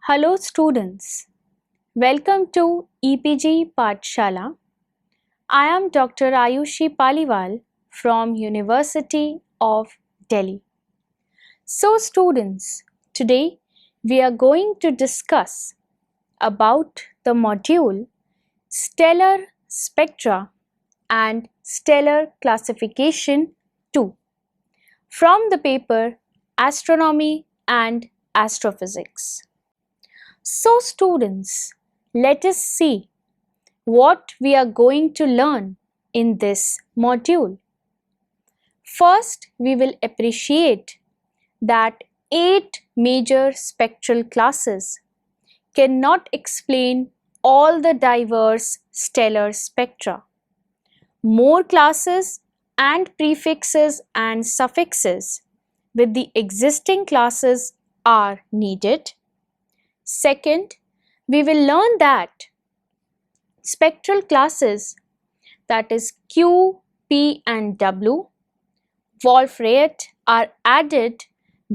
Hello students, welcome to EPG Pathshala. I am Dr. Ayushi Paliwal from University of Delhi. So students, today we are going to discuss about the module Stellar Spectra and Stellar Classification 2 from the paper Astronomy and Astrophysics. So students, let us see what we are going to learn in this module. First, we will appreciate that 8 major spectral classes cannot explain all the diverse stellar spectra. More classes and prefixes and suffixes with the existing classes are needed. Second, we will learn that spectral classes, that is Q, P and W, Wolf-Rayet, are added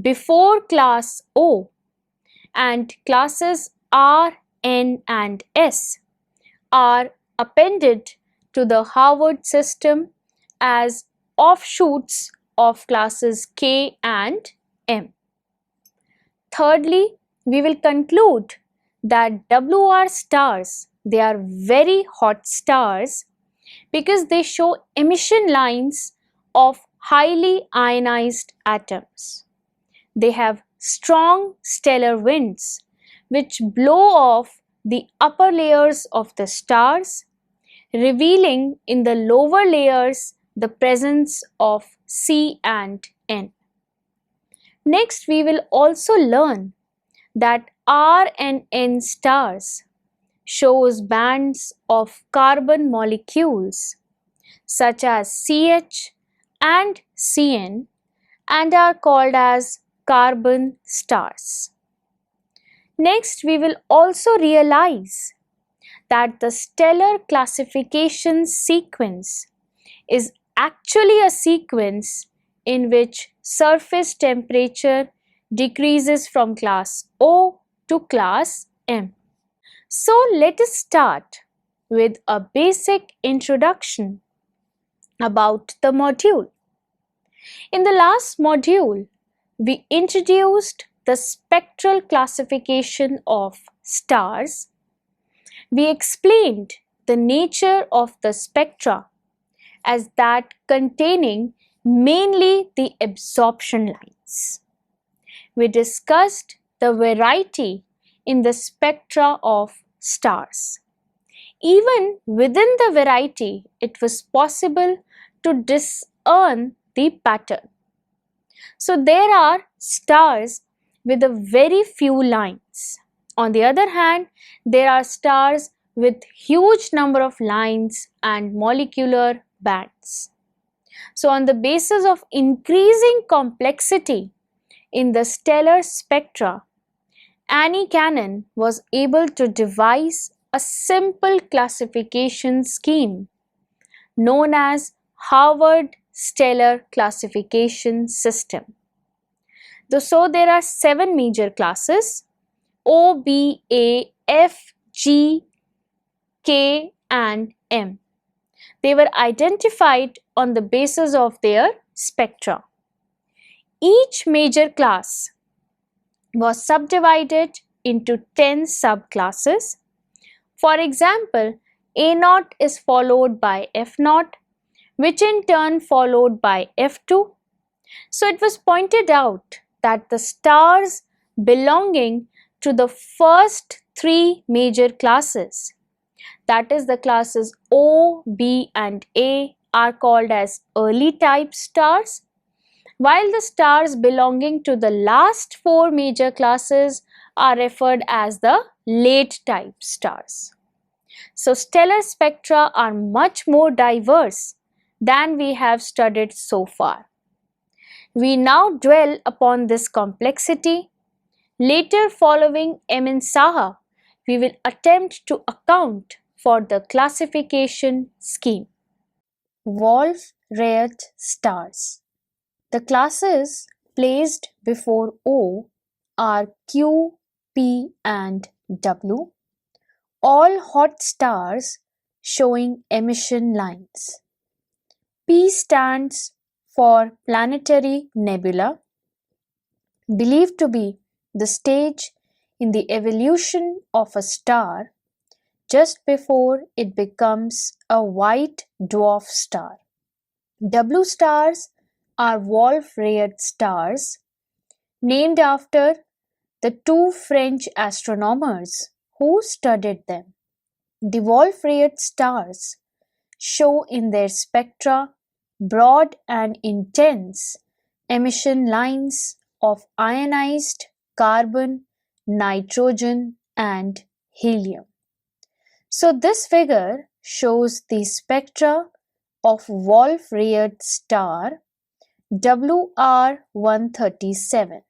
before class O, and classes R, N and S are appended to the Harvard system as offshoots of classes K and M. Thirdly, we will conclude that WR stars, they are very hot stars because they show emission lines of highly ionized atoms. They have strong stellar winds which blow off the upper layers of the stars, revealing in the lower layers the presence of C and N. Next, we will also learn that R and N stars shows bands of carbon molecules such as CH and CN and are called as carbon stars. Next, we will also realize that the stellar classification sequence is actually a sequence in which surface temperature decreases from class O to class M. So let us start with a basic introduction about the module. In the last module, we introduced the spectral classification of stars. We explained the nature of the spectra as that containing mainly the absorption lines. We discussed the variety in the spectra of stars. Even within the variety, it was possible to discern the pattern. So there are stars with a very few lines. On the other hand, there are stars with huge number of lines and molecular bands. So on the basis of increasing complexity in the stellar spectra, Annie Cannon was able to devise a simple classification scheme known as Harvard Stellar Classification System. So there are 7 major classes: O, B, A, F, G, K and M. They were identified on the basis of their spectra. Each major class was subdivided into 10 subclasses. For example, A0 is followed by F0, which in turn followed by F2. So it was pointed out that the stars belonging to the first 3 major classes, that is the classes O, B and A, are called as early type stars, while the stars belonging to the last 4 major classes are referred as the late type stars. So stellar spectra are much more diverse than we have studied so far. We now dwell upon this complexity. Later, following M.N. Saha, we will attempt to account for the classification scheme. Wolf-Rayet stars. The classes placed before O are Q, P and W, all hot stars showing emission lines. P stands for planetary nebula, believed to be the stage in the evolution of a star just before it becomes a white dwarf star. W stars are Wolf-Rayet stars, named after the two French astronomers who studied them. The Wolf-Rayet stars show in their spectra broad and intense emission lines of ionized carbon, nitrogen, and helium. So this figure shows the spectra of Wolf-Rayet star WR137.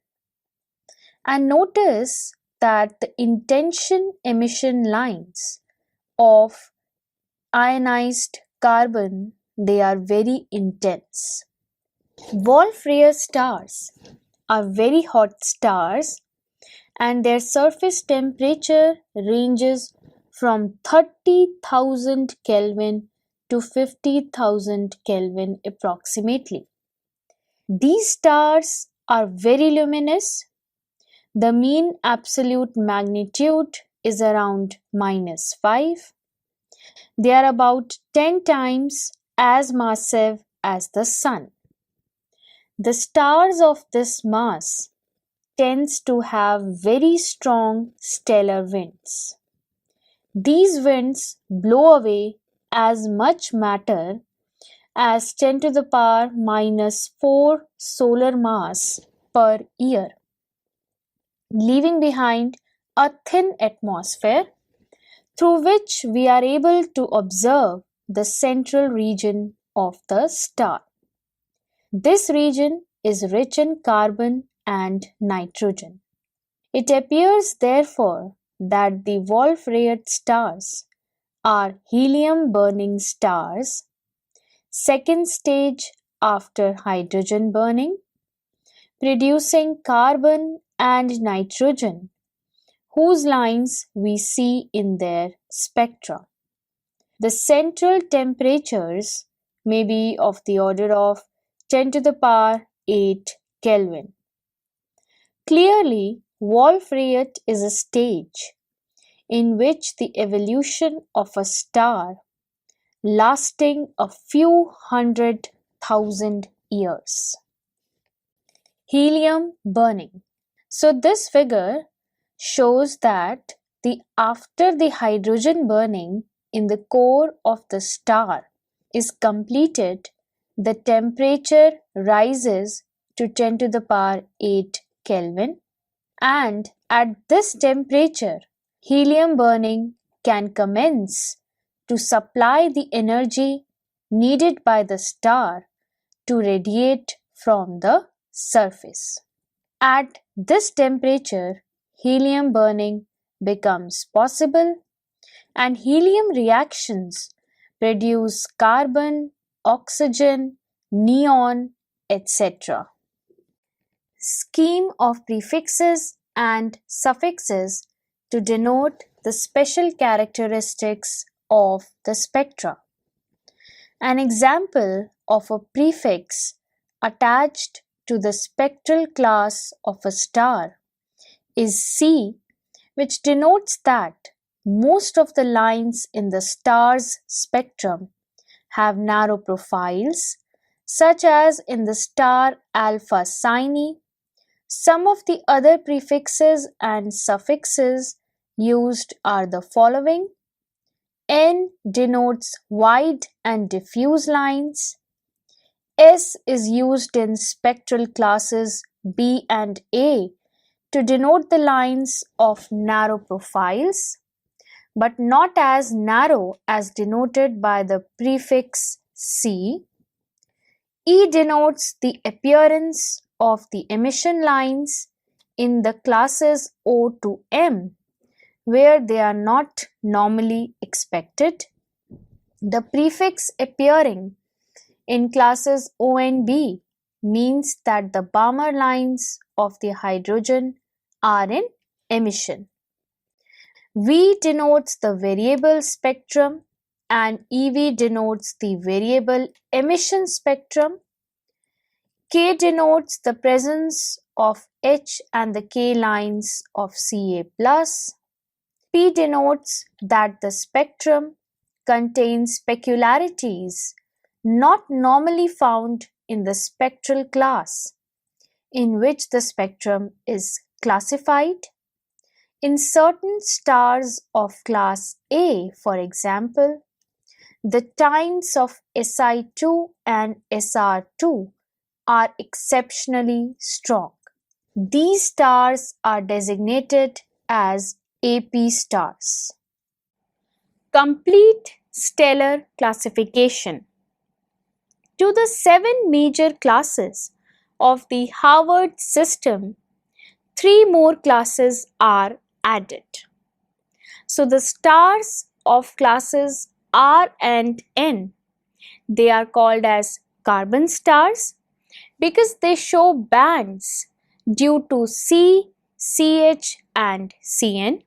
And notice that the intention emission lines of ionized carbon, they are very intense. Wolf-Rayet stars are very hot stars and their surface temperature ranges from 30,000 Kelvin to 50,000 Kelvin approximately. These stars are very luminous. The mean absolute magnitude is around -5. They are about 10 times as massive as the Sun. The stars of this mass tends to have very strong stellar winds. These winds blow away as much matter as 10 to the power -4 solar mass per year, leaving behind a thin atmosphere through which we are able to observe the central region of the star. This region is rich in carbon and nitrogen. It appears therefore that the Wolf-Rayet stars are helium-burning stars, second stage after hydrogen burning, producing carbon and nitrogen, whose lines we see in their spectra. The central temperatures may be of the order of 10 to the power 8 Kelvin. Clearly, Wolf-Rayet is a stage in which the evolution of a star lasting a few 100,000 years. Helium burning. So this figure shows that after the hydrogen burning in the core of the star is completed, the temperature rises to 10 to the power 8 Kelvin, and at this temperature helium burning can commence to supply the energy needed by the star to radiate from the surface. At this temperature, helium burning becomes possible and helium reactions produce carbon, oxygen, neon, etc. Scheme of prefixes and suffixes to denote the special characteristics of the spectra. An example of a prefix attached to the spectral class of a star is C, which denotes that most of the lines in the star's spectrum have narrow profiles, such as in the star Alpha Cygni. Some of the other prefixes and suffixes used are the following. N denotes wide and diffuse lines. S is used in spectral classes B and A to denote the lines of narrow profiles, but not as narrow as denoted by the prefix C. E denotes the appearance of the emission lines in the classes O to M, where they are not normally expected. The prefix appearing in classes O and B means that the Balmer lines of the hydrogen are in emission. V denotes the variable spectrum and EV denotes the variable emission spectrum. K denotes the presence of H and the K lines of Ca+. P denotes that the spectrum contains peculiarities not normally found in the spectral class in which the spectrum is classified. In certain stars of class A, for example, the tines of Si2 and Sr2 are exceptionally strong. These stars are designated as AP stars. Complete stellar classification. To the 7 major classes of the Harvard system, 3 more classes are added. So the stars of classes R and N, they are called as carbon stars because they show bands due to C, CH and Cn.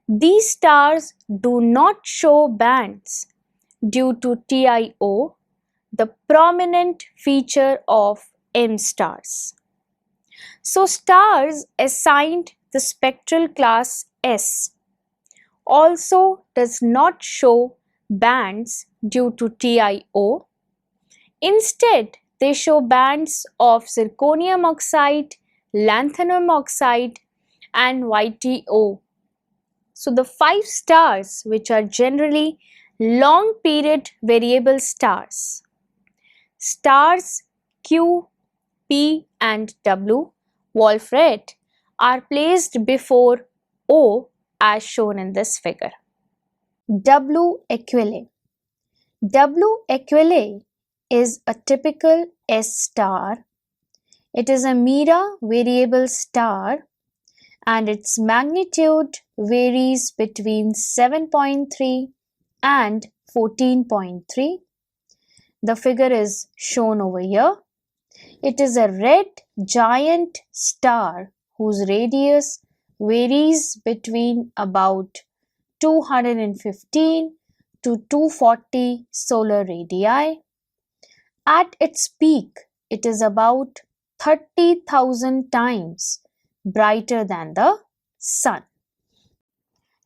These stars do not show bands due to TiO, the prominent feature of M stars. So stars assigned the spectral class S also does not show bands due to TiO. Instead, they show bands of zirconium oxide, lanthanum oxide and YTO. So the 5 stars which are generally long period variable stars. Stars Q, P and W, Wolf-Rayet, are placed before O as shown in this figure. W Equalis. W Equalis is a typical S star. It is a Mira variable star and its magnitude varies between 7.3 and 14.3. The figure is shown over here. It is a red giant star whose radius varies between about 215 to 240 solar radii. At its peak, it is about 30,000 times brighter than the Sun.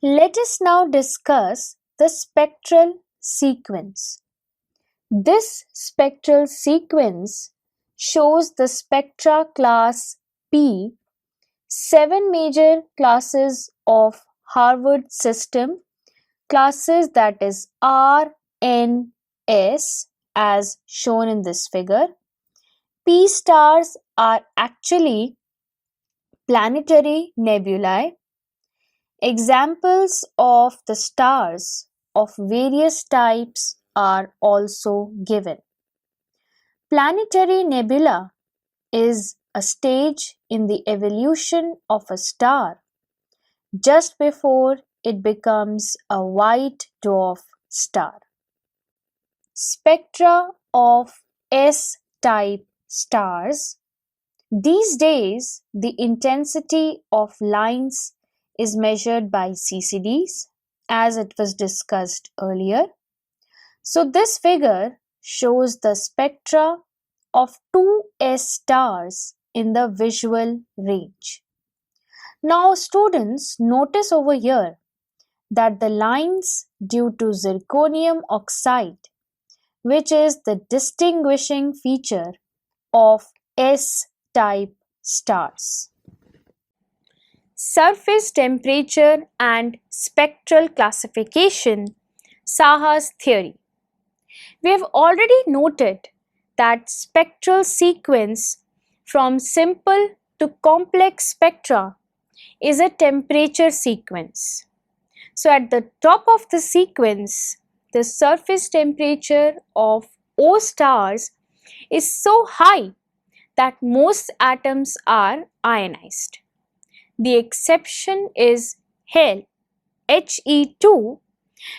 Let us now discuss the spectral sequence. This spectral sequence shows the spectra class P, 7 major classes of Harvard system, classes that is R, N, S as shown in this figure. P stars are actually planetary nebulae. Examples of the stars of various types are also given. Planetary nebula is a stage in the evolution of a star just before it becomes a white dwarf star. Spectra of S-type stars. These days, the intensity of lines is measured by CCDs, as it was discussed earlier. So this figure shows the spectra of 2 S stars in the visual range. Now students, notice over here that the lines due to zirconium oxide, which is the distinguishing feature of S-type stars. Surface temperature and spectral classification, Saha's theory. We have already noted that spectral sequence from simple to complex spectra is a temperature sequence. So at the top of the sequence, the surface temperature of O stars is so high that most atoms are ionized. The exception is He, He2,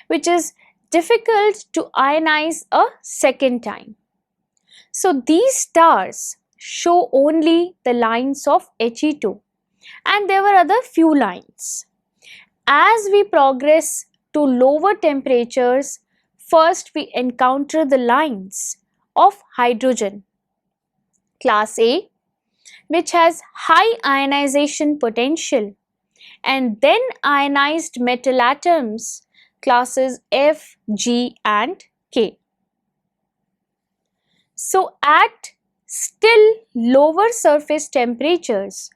which is difficult to ionize a second time. So these stars show only the lines of He2 and there were other few lines. As we progress to lower temperatures, first we encounter the lines of hydrogen. Class A, which has high ionization potential, and then ionized metal atoms, classes F, G and K. So at still lower surface temperatures,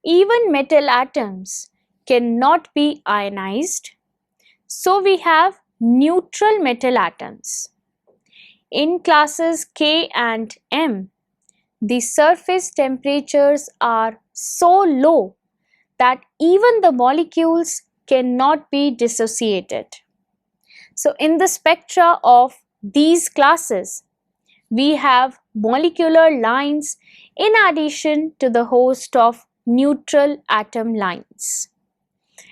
even metal atoms cannot be ionized. So we have neutral metal atoms. In classes K and M, the surface temperatures are so low that even the molecules cannot be dissociated. So in the spectra of these classes, we have molecular lines in addition to the host of neutral atom lines.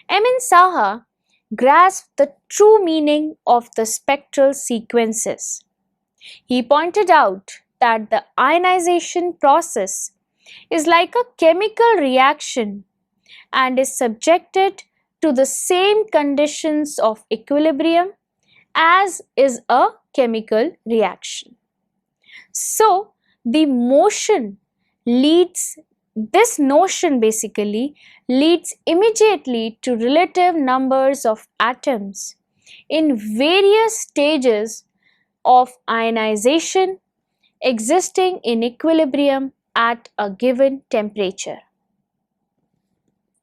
M.N. Saha grasped the true meaning of the spectral sequences. He pointed out that the ionization process is like a chemical reaction and is subjected to the same conditions of equilibrium as is a chemical reaction. So, the motion leads, this notion basically leads immediately to relative numbers of atoms in various stages of ionization existing in equilibrium at a given temperature.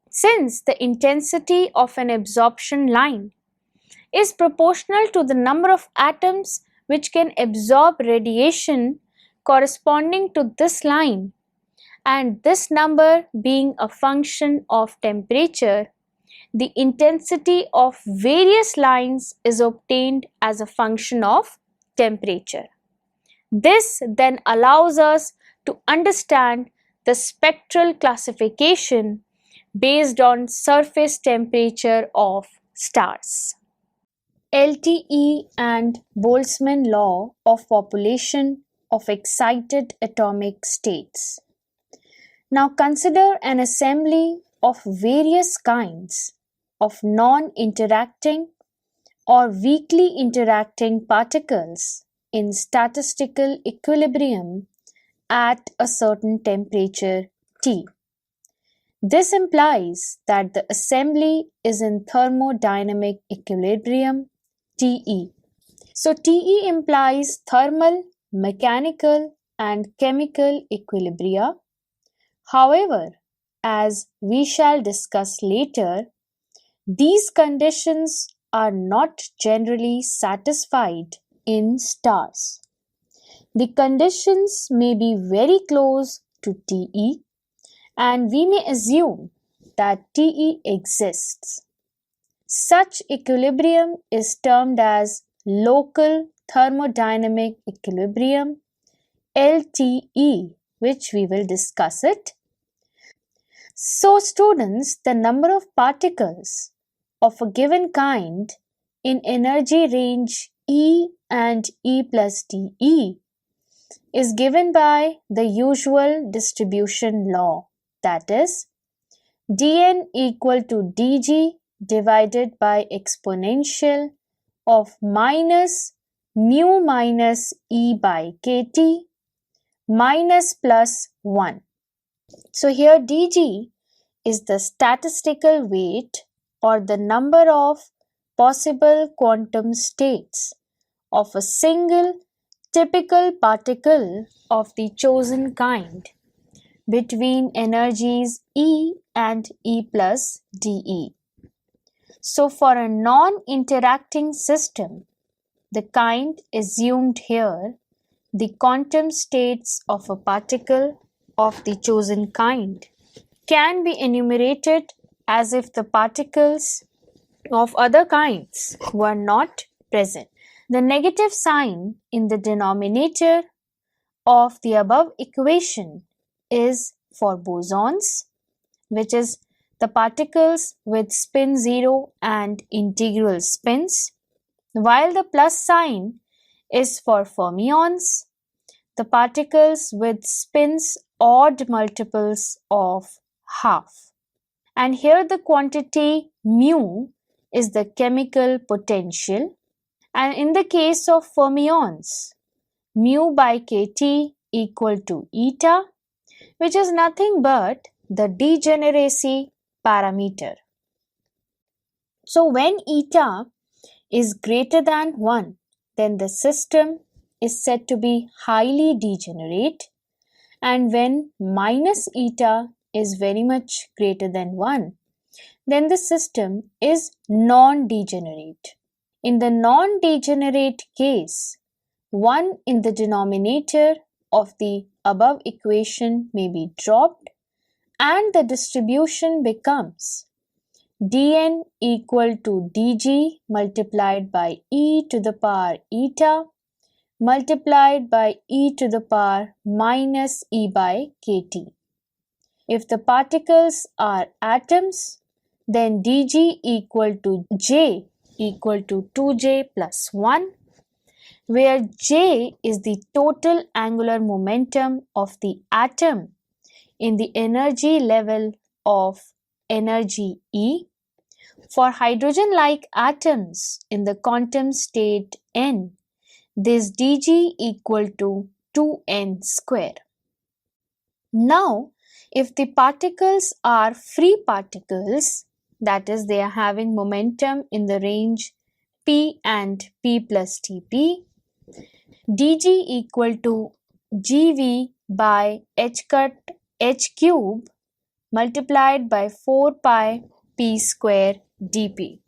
Since the intensity of an absorption line is proportional to the number of atoms which can absorb radiation corresponding to this line, and this number being a function of temperature, the intensity of various lines is obtained as a function of temperature. This then allows us to understand the spectral classification based on surface temperature of stars. LTE and Boltzmann law of population of excited atomic states. Now consider an assembly of various kinds of non-interacting or weakly interacting particles in statistical equilibrium at a certain temperature T. This implies that the assembly is in thermodynamic equilibrium TE. So TE implies thermal, mechanical and chemical equilibria. However, as we shall discuss later, these conditions are not generally satisfied in stars. The conditions may be very close to TE, and we may assume that TE exists. Such equilibrium is termed as local thermodynamic equilibrium, LTE, which we will discuss it. So students, the number of particles of a given kind in energy range E and E plus dE is given by the usual distribution law, that is dN equal to dG divided by exponential of minus mu minus E by kT minus plus 1. So here dG is the statistical weight or the number of possible quantum states of a single typical particle of the chosen kind between energies E and E plus dE. So for a non-interacting system, the kind assumed here, the quantum states of a particle of the chosen kind can be enumerated as if the particles of other kinds were not present. The negative sign in the denominator of the above equation is for bosons, which is the particles with spin 0 and integral spins, while the plus sign is for fermions, the particles with spins odd multiples of half. and here the quantity mu is the chemical potential, and in the case of fermions, mu by kT equal to eta, which is nothing but the degeneracy parameter. So when eta is greater than 1, then the system is said to be highly degenerate, and when minus eta is very much greater than 1, then the system is non-degenerate. In the non-degenerate case, 1 in the denominator of the above equation may be dropped and the distribution becomes dN equal to dG multiplied by e to the power eta multiplied by e to the power minus e by kT. If the particles are atoms, then dG equal to J equal to 2J plus 1, where J is the total angular momentum of the atom in the energy level of energy E. For hydrogen-like atoms in the quantum state N, this dG equal to 2n square. Now, if the particles are free particles, that is, they are having momentum in the range p and p plus Tp, dG equal to gV by h cube multiplied by 4 pi p square dP,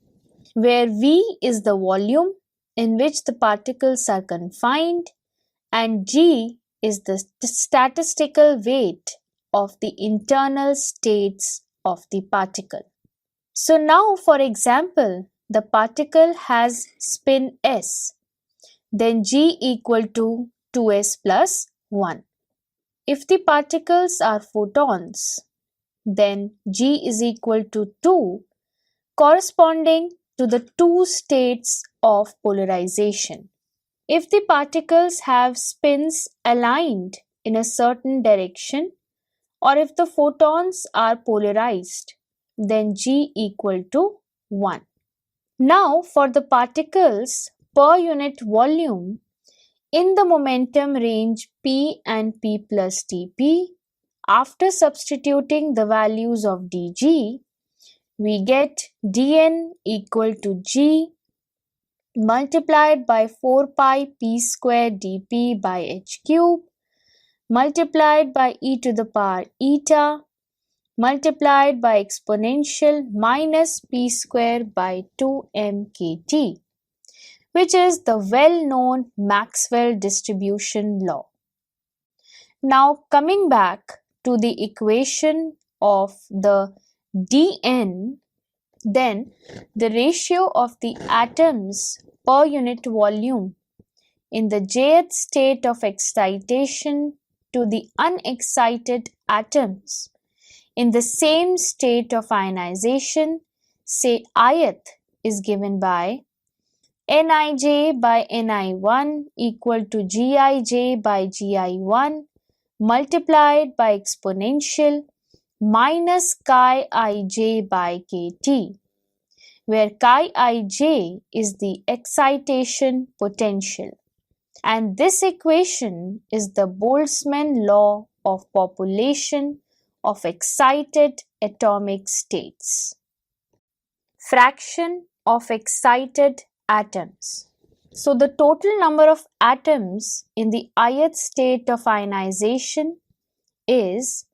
where V is the volume in which the particles are confined and G is the statistical weight of the internal states of the particle. So now, for example, the particle has spin s, then G equal to 2s plus 1. If the particles are photons, then G is equal to 2, corresponding to the two states of polarization. If the particles have spins aligned in a certain direction, or if the photons are polarized, then G equal to 1. Now, for the particles per unit volume in the momentum range p and p plus Tp, after substituting the values of dG, we get dN equal to G multiplied by 4 pi p square dP by h cube multiplied by e to the power eta multiplied by exponential minus p square by 2 mkt, which is the well-known Maxwell distribution law. Now coming back to the equation of the dN, then the ratio of the atoms per unit volume in the jth state of excitation to the unexcited atoms in the same state of ionization, say ith, is given by Nij by Ni1 equal to Gij by Gi1 multiplied by exponential minus chi ij by kT, where chi ij is the excitation potential. And this equation is the Boltzmann law of population of excited atomic states. Fraction of excited atoms. So the total number of atoms in the ith state of ionization is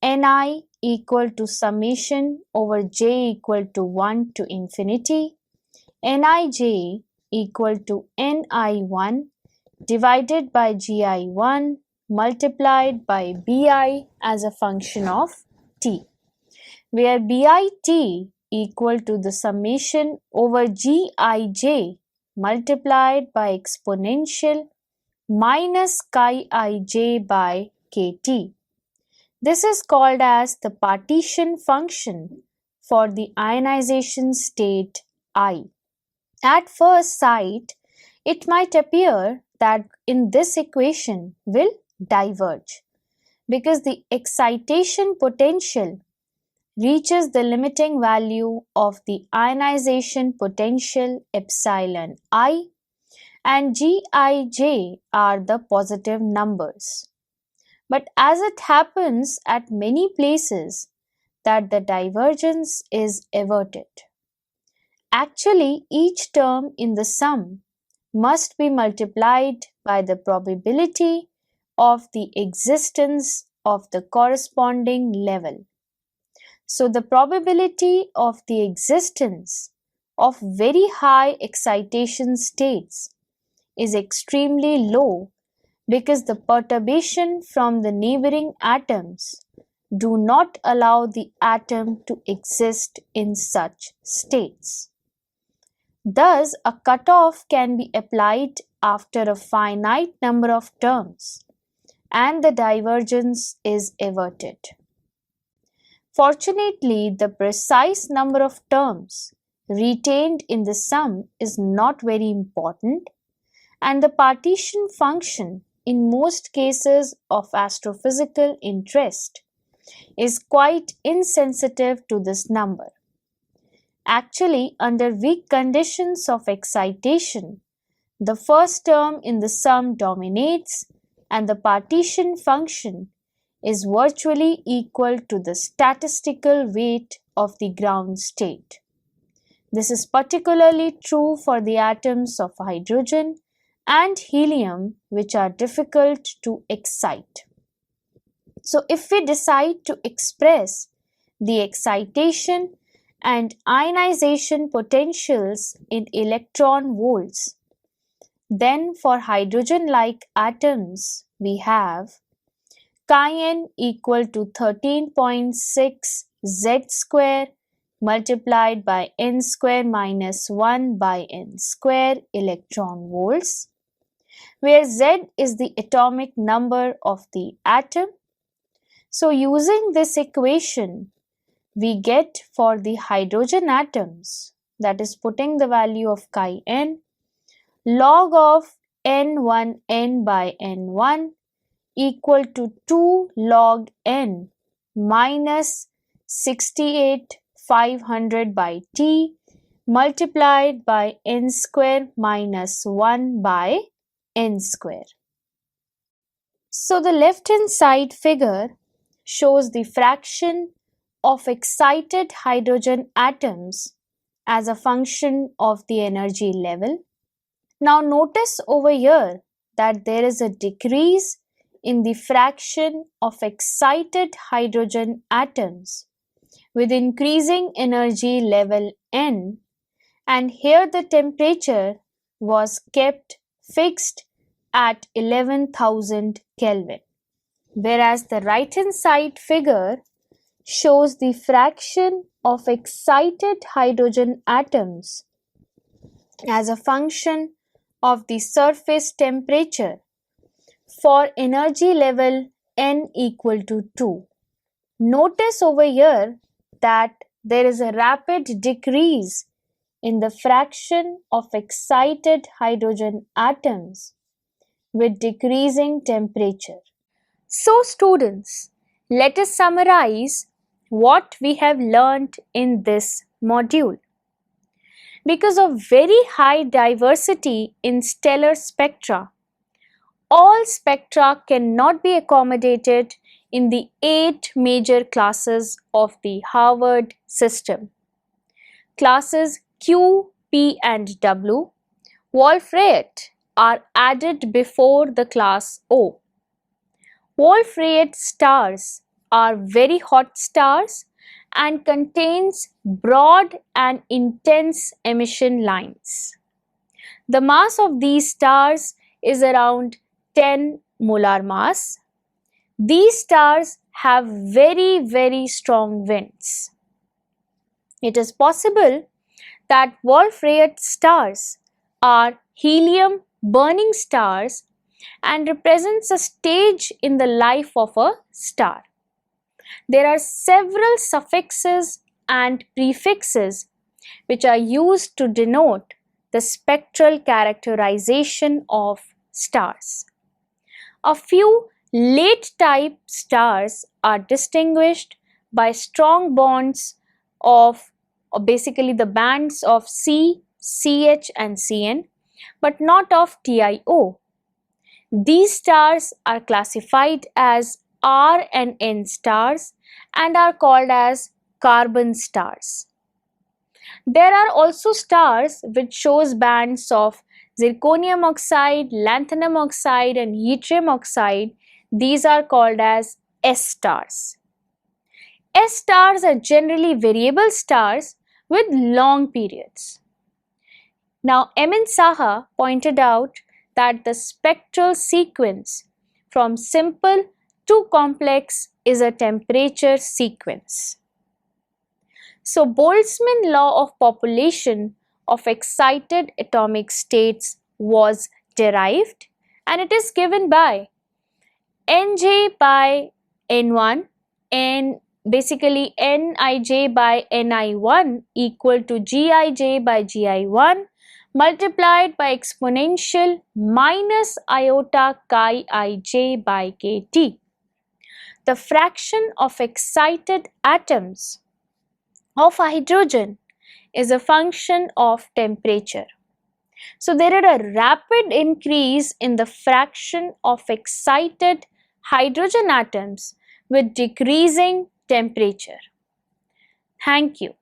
Ni equal to summation over j equal to 1 to infinity, Nij equal to Ni1 divided by Gi1 multiplied by Bi as a function of t, where Bit equal to the summation over Gij multiplied by exponential minus chi ij by kt. This is called as the partition function for the ionization state I. At first sight, it might appear that in this equation will diverge because the excitation potential reaches the limiting value of the ionization potential epsilon I, and Gij are the positive numbers. But as it happens at many places that the divergence is averted. Actually, each term in the sum must be multiplied by the probability of the existence of the corresponding level. So the probability of the existence of very high excitation states is extremely low because the perturbation from the neighboring atoms do not allow the atom to exist in such states. Thus, a cutoff can be applied after a finite number of terms and the divergence is averted. Fortunately, the precise number of terms retained in the sum is not very important, and the partition function in most cases of astrophysical interest is quite insensitive to this number. Actually, under weak conditions of excitation, the first term in the sum dominates and the partition function is virtually equal to the statistical weight of the ground state. This is particularly true for the atoms of hydrogen and helium, which are difficult to excite. So if we decide to express the excitation and ionization potentials in electron volts, then for hydrogen-like atoms we have Chi equal to 13.6 Z square multiplied by N square minus 1 by N square electron volts, where Z is the atomic number of the atom. So using this equation, we get for the hydrogen atoms, that is putting the value of Chi n, log of N1N by N1 equal to 2 log n minus 68,500 by T multiplied by N square minus 1 by N square. So the left hand side figure shows the fraction of excited hydrogen atoms as a function of the energy level. Now notice over here that there is a decrease in the fraction of excited hydrogen atoms with increasing energy level N, and here the temperature was kept fixed at 11,000 Kelvin. Whereas the right hand side figure shows the fraction of excited hydrogen atoms as a function of the surface temperature for energy level N equal to 2. Notice over here that there is a rapid decrease in the fraction of excited hydrogen atoms with decreasing temperature. So students, let us summarize what we have learned in this module. Because of very high diversity in stellar spectra, all spectra cannot be accommodated in the 8 major classes of the Harvard system. Classes Q, P and W, Wolf-Rayet, are added before the class O. Wolf-Rayet stars are very hot stars and contains broad and intense emission lines. The mass of these stars is around 10 molar mass. These stars have very strong winds. It is possible that Wolf-Rayet stars are helium burning stars and represents a stage in the life of a star. There are several suffixes and prefixes which are used to denote the spectral characterization of stars. A few late type stars are distinguished by strong bonds of, or basically the bands of C, CH and Cn, but not of TiO. These stars are classified as R and N stars and are called as carbon stars. There are also stars which shows bands of zirconium oxide, lanthanum oxide and yttrium oxide. These are called as S stars. S stars are generally variable stars with long periods. Now, M.N. Saha pointed out that the spectral sequence from simple to complex is a temperature sequence. So, Boltzmann law of population of excited atomic states was derived, and it is given by Nj by N1 and basically Nij by Ni1 equal to Gij by Gi1 multiplied by exponential minus iota chi ij by kT. The fraction of excited atoms of hydrogen is a function of temperature. So there is a rapid increase in the fraction of excited hydrogen atoms with decreasing temperature. Thank you.